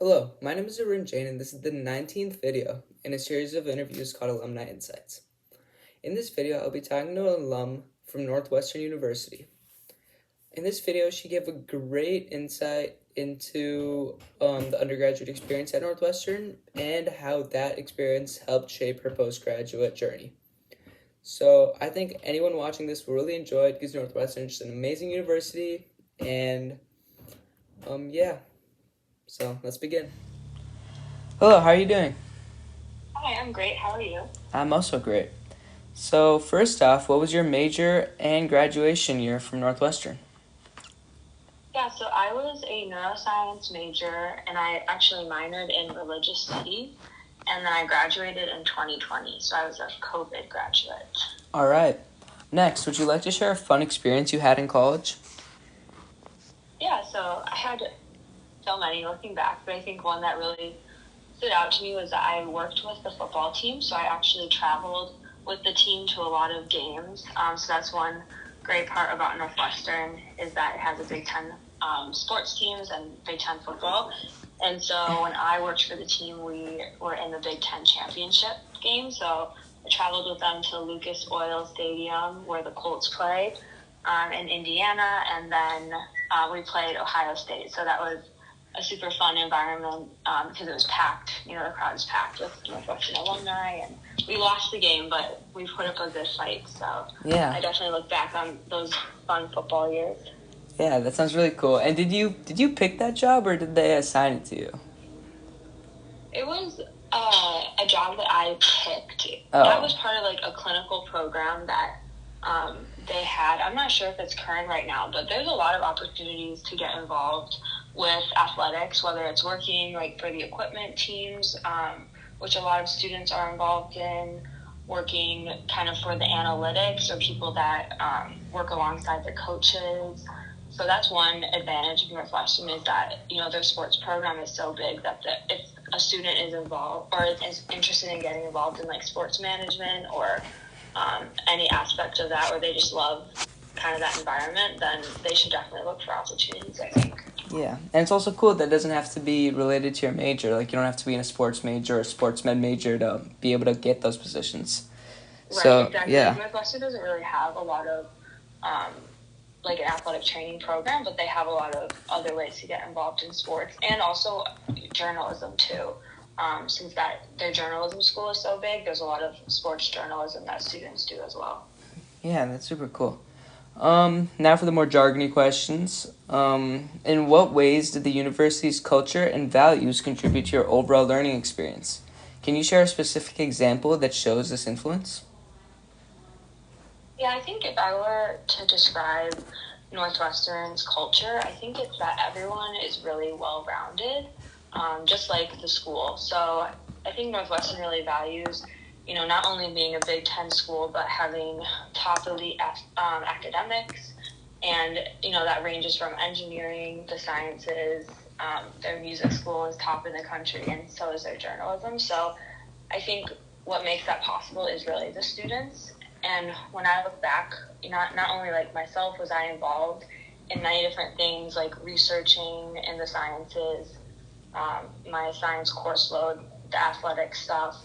Hello, my name is Arun Jain, and this is the 19th video in a series of interviews called Alumni Insights. In this video, I'll be talking to an alum from Northwestern University. In this video, she gave a great insight into the undergraduate experience at Northwestern and how that experience helped shape her postgraduate journey. So I think anyone watching this will really enjoy it because Northwestern is just an amazing university, and yeah. So let's begin. Hello, how are you doing? Hi, I'm great. How are you? I'm also great. So, first off, what was your major and graduation year from Northwestern? Yeah, so I was a neuroscience major and I actually minored in religious studies. And then I graduated in 2020. So I was a COVID graduate. All right. Next, would you like to share a fun experience you had in college? Yeah, so I had so many looking back, but I think one that really stood out to me was that I worked with the football team. So I actually traveled with the team to a lot of games. So that's one great part about Northwestern is that it has a Big Ten sports teams and Big Ten football. And so when I worked for the team, we were in the Big Ten championship game. So I traveled with them to Lucas Oil Stadium where the Colts play in Indiana, and then we played Ohio State. So that was a super fun environment because it was packed. You know, the crowd was packed with Northwestern alumni, and we lost the game, but we put up a good fight. So Yeah. I definitely look back on those fun football years. Yeah, that sounds really cool. And did you pick that job or did they assign it to you? It was a job that I picked. Oh. That was part of like a clinical program that they had. I'm not sure if it's current right now, but there's a lot of opportunities to get involved with athletics, whether it's working like for the equipment teams, which a lot of students are involved in, working kind of for the analytics or people that work alongside the coaches. So that's one advantage of Northwestern is that, you know, their sports program is so big that if a student is involved or is interested in getting involved in like sports management or any aspect of that, or they just love kind of that environment, then they should definitely look for opportunities, I think. Yeah, and it's also cool that it doesn't have to be related to your major. Like, you don't have to be in a sports major or sports med major to be able to get those positions. Right, So, exactly. yeah. Northwestern doesn't really have a lot of like an athletic training program, but they have a lot of other ways to get involved in sports and also journalism too. Since that their journalism school is so big, there's a lot of sports journalism that students do as well. Yeah, that's super cool. Now for the more jargony questions. In what ways did the university's culture and values contribute to your overall learning experience? Can you share a specific example that shows this influence? Yeah, I think if I were to describe Northwestern's culture, I think it's that everyone is really well-rounded, just like the school. So I think Northwestern really values, you know, not only being a Big Ten school, but having top elite academics. And, you know, that ranges from engineering, the sciences. Their music school is top in the country, and so is their journalism. So I think what makes that possible is really the students. And when I look back, you know, not only like myself was I involved in many different things like researching in the sciences, my science course load, the athletic stuff,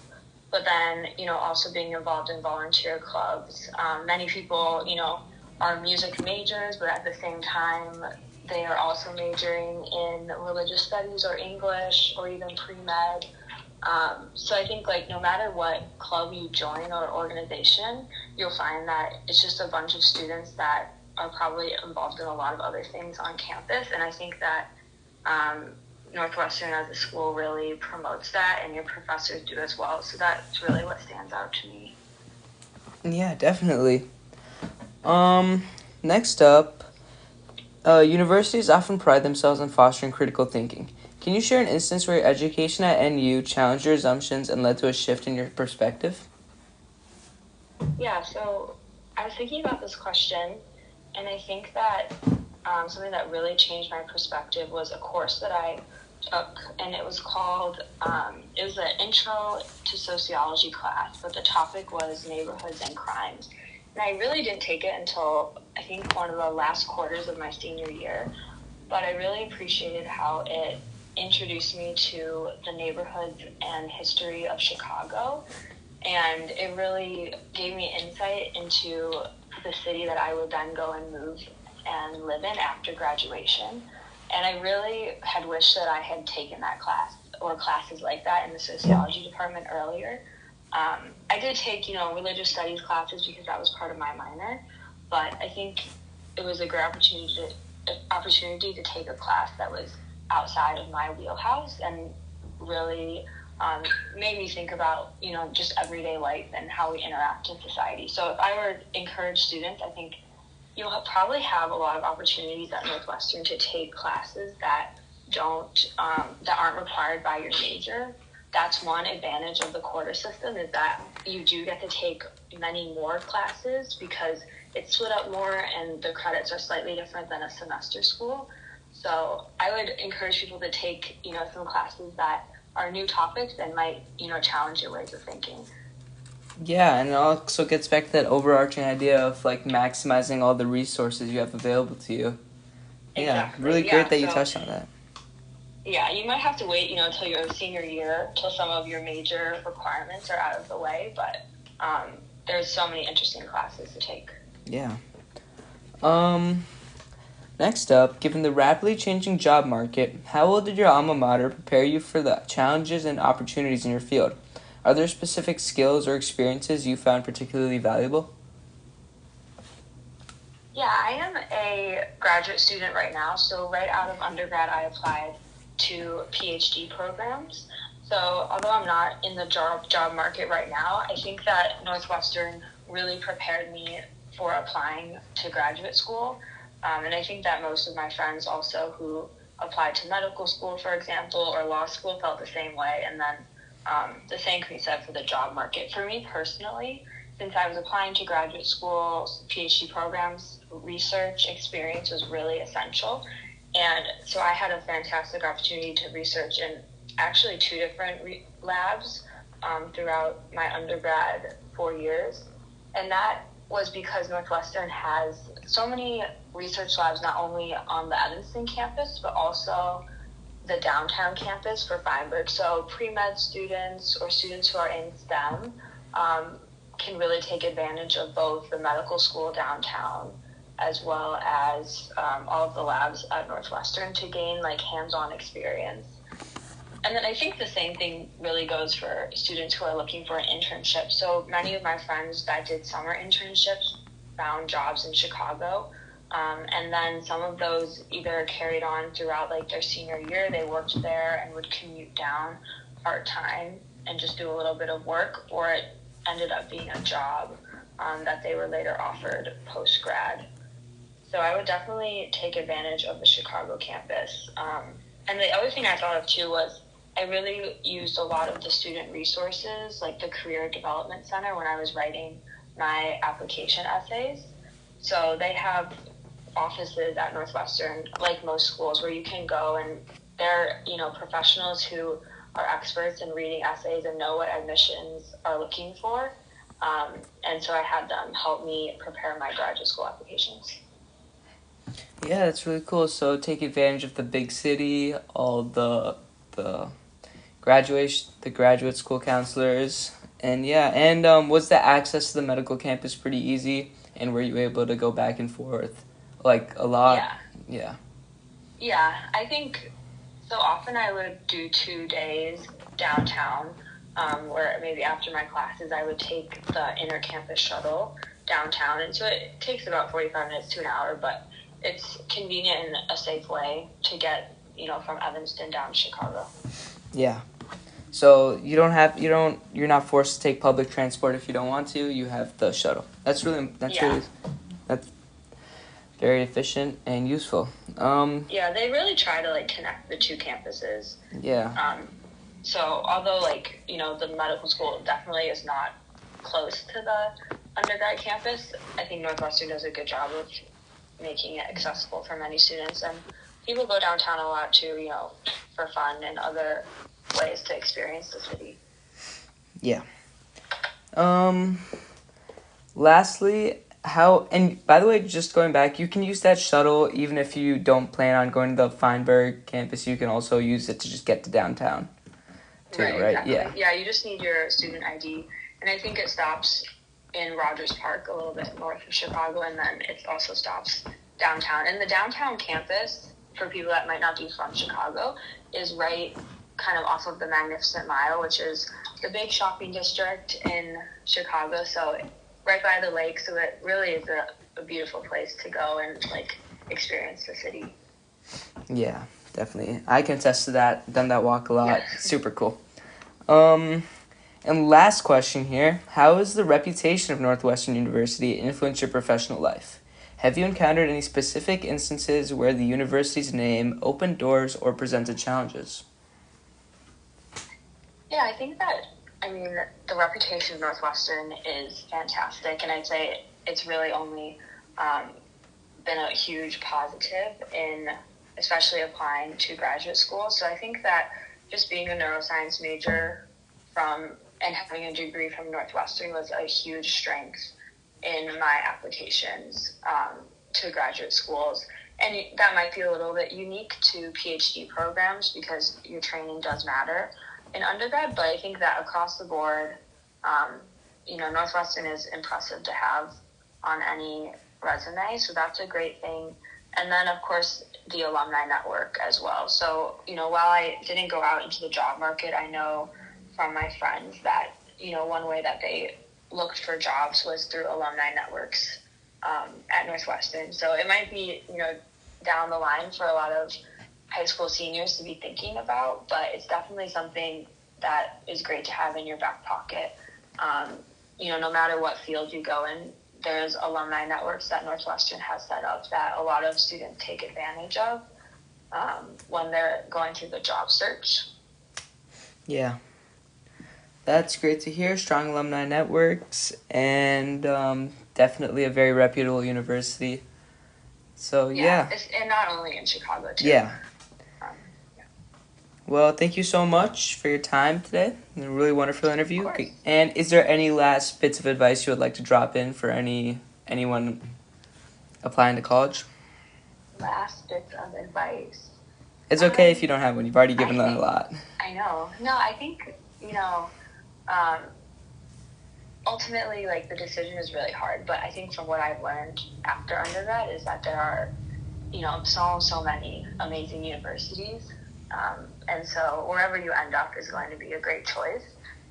but then, you know, also being involved in volunteer clubs. Many people, you know, are music majors, but at the same time, they are also majoring in religious studies or English or even pre-med. So I think like no matter what club you join or organization, you'll find that it's just a bunch of students that are probably involved in a lot of other things on campus. And I think that Northwestern as a school really promotes that, and your professors do as well. So that's really what stands out to me. Yeah, definitely. Next up, universities often pride themselves on fostering critical thinking. Can you share an instance where your education at NU challenged your assumptions and led to a shift in your perspective? Yeah, so I was thinking about this question, and I think that something that really changed my perspective was a course that I took, and it was called, it was an intro to sociology class, but the topic was neighborhoods and crimes. And I really didn't take it until I think one of the last quarters of my senior year, but I really appreciated how it introduced me to the neighborhoods and history of Chicago, and it really gave me insight into the city that I would then go and move and live in after graduation. And I really had wished that I had taken that class or classes like that in the sociology department earlier. I did take, religious studies classes because that was part of my minor, but I think it was a great opportunity to take a class that was outside of my wheelhouse and really made me think about, just everyday life and how we interact in society. So if I were to encourage students, I think you'll probably have a lot of opportunities at Northwestern to take classes that that aren't required by your major. That's one advantage of the quarter system, is that you do get to take many more classes because it's split up more and the credits are slightly different than a semester school. So I would encourage people to take, some classes that are new topics and might, challenge your ways of thinking. Yeah, and it also gets back to that overarching idea of like maximizing all the resources you have available to you. Yeah, Exactly. really great that you touched on that. Yeah, you might have to wait, till your senior year, till some of your major requirements are out of the way, but there's so many interesting classes to take. Yeah. Next up, given the rapidly changing job market, how well did your alma mater prepare you for the challenges and opportunities in your field? Are there specific skills or experiences you found particularly valuable? Yeah, I am a graduate student right now. So right out of undergrad, I applied to PhD programs. So although I'm not in the job market right now, I think that Northwestern really prepared me for applying to graduate school. And I think that most of my friends also who applied to medical school, for example, or law school felt the same way. And then the same can be said for the job market. For me personally, since I was applying to graduate school, PhD programs, research experience was really essential. And so I had a fantastic opportunity to research in actually two different labs throughout my undergrad 4 years. And that was because Northwestern has so many research labs, not only on the Evanston campus, but also the downtown campus for Feinberg. So pre-med students or students who are in STEM can really take advantage of both the medical school downtown as well as all of the labs at Northwestern to gain like hands-on experience. And then I think the same thing really goes for students who are looking for an internship. So many of my friends that did summer internships found jobs in Chicago. And then some of those either carried on throughout like their senior year. They worked there and would commute down part-time and just do a little bit of work, or it ended up being a job that they were later offered post-grad. So I would definitely take advantage of the Chicago campus. And the other thing I thought of too was I really used a lot of the student resources, like the Career Development Center, when I was writing my application essays. So they have offices at Northwestern, like most schools, where you can go and they're, professionals who are experts in reading essays and know what admissions are looking for. And so I had them help me prepare my graduate school applications. Yeah, that's really cool. So take advantage of the big city, all the graduate school counselors, and yeah, and was the access to the medical campus pretty easy? And were you able to go back and forth like a lot? Yeah. Yeah, I think so often I would do 2 days downtown, where maybe after my classes I would take the inter-campus shuttle downtown. And so it takes about 45 minutes to an hour, but it's convenient and a safe way to get, from Evanston down to Chicago. Yeah. So you're not forced to take public transport if you don't want to. You have the shuttle. That's very efficient and useful. Yeah, they really try to like connect the two campuses. Yeah. So although the medical school definitely is not close to the undergrad campus, I think Northwestern does a good job of making it accessible for many students. And people go downtown a lot too, for fun and other ways to experience the city. Yeah. Lastly, How, and by the way, just going back, you can use that shuttle even if you don't plan on going to the Feinberg campus. You can also use it to just get to downtown too, Right, right? exactly. Yeah. Yeah, you just need your student ID, and I think it stops in Rogers Park, a little bit north of Chicago, and then it also stops downtown. And the downtown campus, for people that might not be from Chicago, is right kind of off of the Magnificent Mile, which is the big shopping district in Chicago. So right by the lake, so it really is a beautiful place to go and like experience the city. Yeah, definitely. I can attest to that. Done that walk a lot. Yeah. Super cool. And last question here. How has the reputation of Northwestern University influenced your professional life? Have you encountered any specific instances where the university's name opened doors or presented challenges? Yeah, I think that, I mean, the reputation of Northwestern is fantastic, and I'd say it's really only been a huge positive in especially applying to graduate school. So I think that just being a neuroscience major and having a degree from Northwestern was a huge strength in my applications to graduate schools. And that might be a little bit unique to PhD programs because your training does matter in undergrad, but I think that across the board, Northwestern is impressive to have on any resume, so that's a great thing. And then, of course, the alumni network as well. So, while I didn't go out into the job market, I know from my friends that, one way that they looked for jobs was through alumni networks at Northwestern. So it might be, down the line for a lot of high school seniors to be thinking about, but it's definitely something that is great to have in your back pocket. No matter what field you go in, there's alumni networks that Northwestern has set up that a lot of students take advantage of when they're going through the job search. Yeah. That's great to hear. Strong alumni networks and definitely a very reputable university. So, yeah. And not only in Chicago, too. Yeah. Well, thank you so much for your time today. A really wonderful interview. And is there any last bits of advice you would like to drop in for anyone applying to college? Last bits of advice. It's okay if you don't have one. You've already given that a lot. I know. No, I think, ultimately, like, the decision is really hard. But I think from what I've learned after undergrad is that there are, so many amazing universities. And so wherever you end up is going to be a great choice.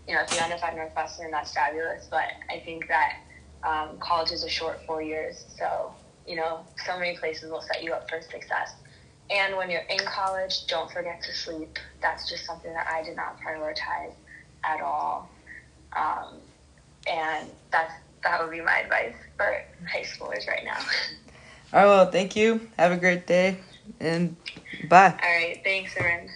If you end up at Northwestern, that's fabulous. But I think that college is a short 4 years. So, so many places will set you up for success. And when you're in college, don't forget to sleep. That's just something that I did not prioritize at all. And that would be my advice for high schoolers right now. All right, well, thank you. Have a great day, and bye. All right, thanks, Erin.